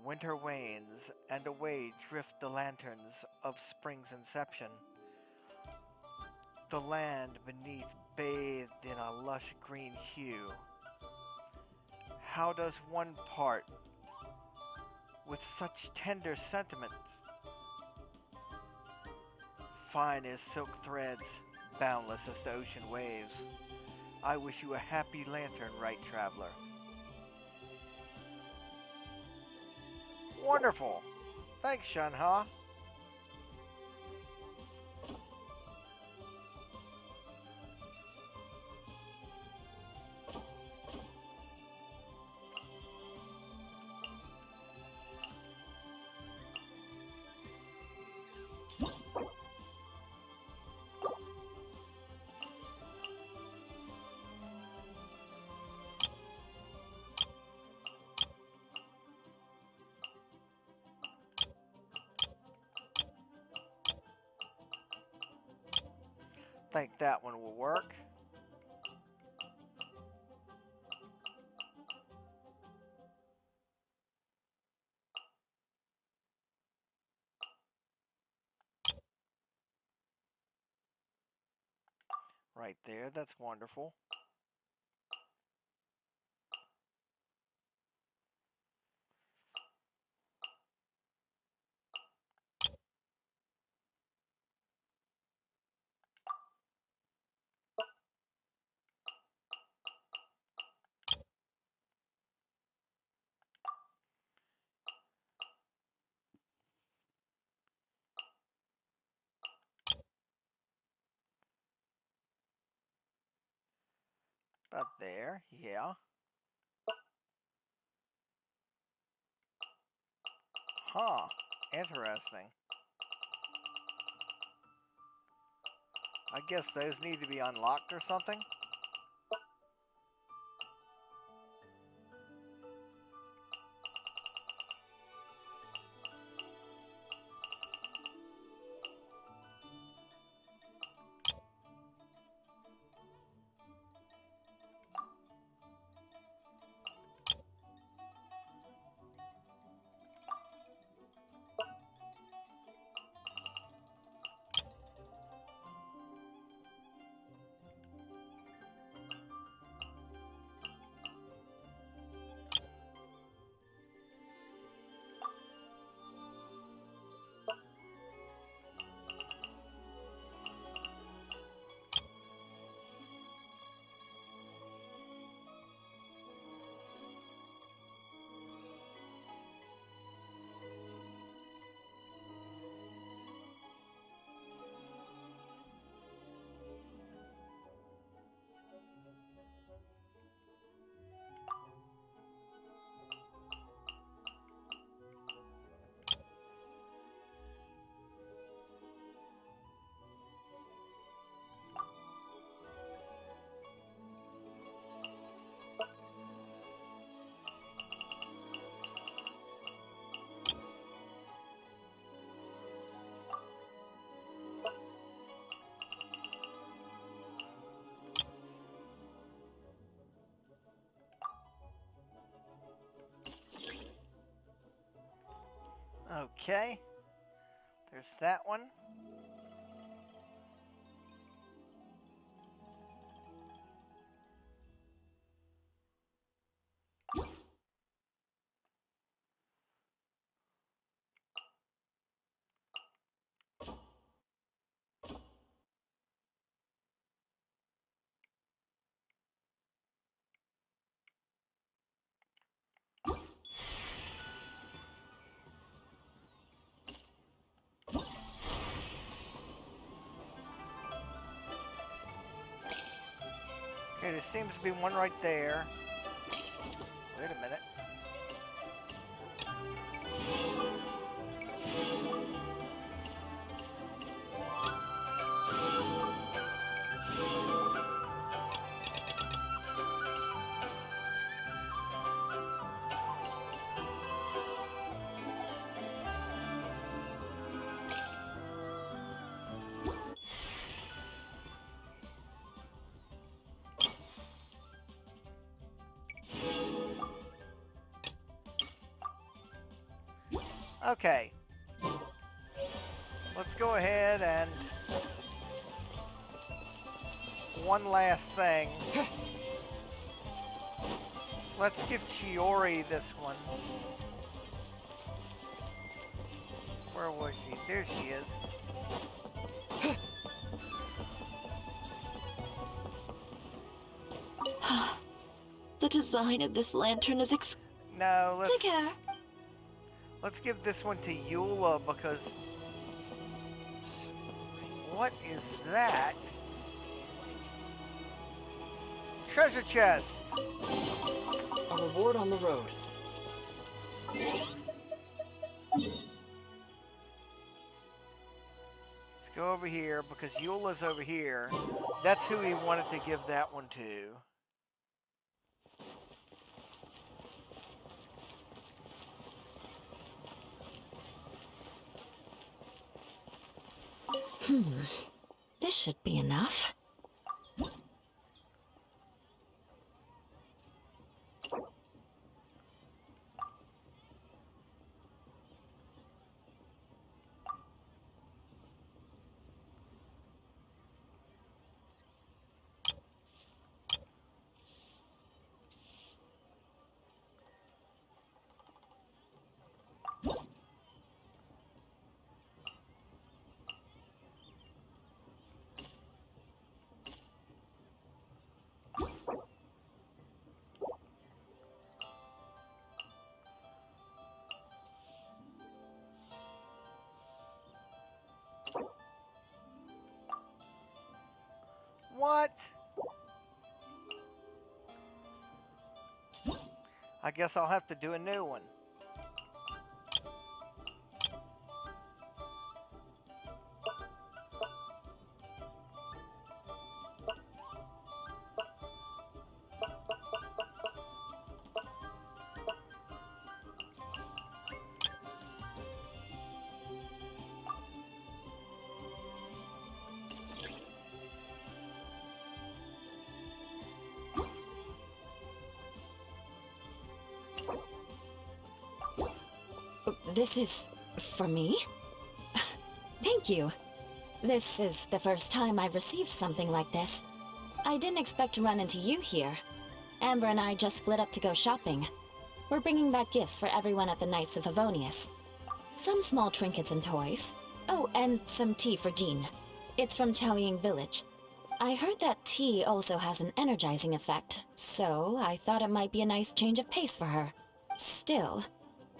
Winter wanes, and away drift the lanterns of spring's inception. The land beneath bathed in a lush green hue. How does one part with such tender sentiments? Fine as silk threads, boundless as the ocean waves. I wish you a happy Lantern Rite, traveler. Wonderful! Thanks, Shanha. Think that one will work. Right there, that's wonderful. About there, yeah. Huh, interesting. I guess those need to be unlocked or something? Okay, there's that one. Okay, there seems to be one right there. Wait a minute. Okay. Let's go ahead and one last thing. Let's give Chiori this one. Where was she? There she is. The design of this lantern is No, Take care. let's give this one to Eula because what is that? Treasure chest. A reward on the road. Let's go over here because Eula's over here. That's who he wanted to give that one to. This should be enough. What? I guess I'll have to do a new one. This is for me? Thank you. This is the first time I've received something like this. I didn't expect to run into you here. Amber and I just split up to go shopping. We're bringing back gifts for everyone at the Knights of Favonius. Some small trinkets and toys. Oh, and some tea for Jean. It's from Chaoying Village. I heard that tea also has an energizing effect, so I thought it might be a nice change of pace for her. Still,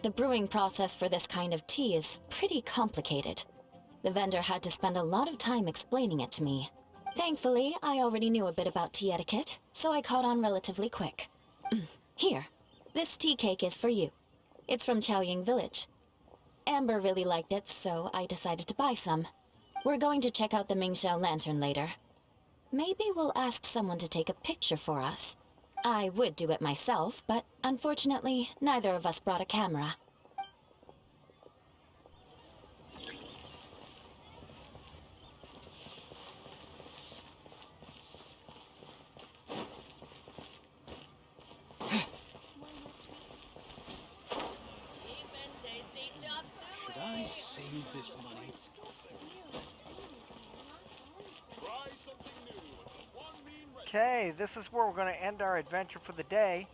the brewing process for this kind of tea is pretty complicated. The vendor had to spend a lot of time explaining it to me. Thankfully, I already knew a bit about tea etiquette, so I caught on relatively quick. Here, this tea cake is for you. It's from Chaoying Village. Amber really liked it, so I decided to buy some. We're going to check out the Mingxiao Lantern later. Maybe we'll ask someone to take a picture for us. I would do it myself, but unfortunately, neither of us brought a camera. Should I save this money? Okay, this is where we're going to end our adventure for the day.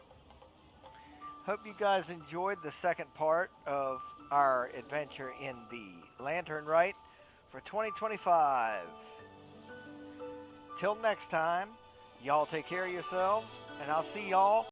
Hope you guys enjoyed the second part of our adventure in the Lantern Rite for 2025. Till next time, y'all take care of yourselves, and I'll see y'all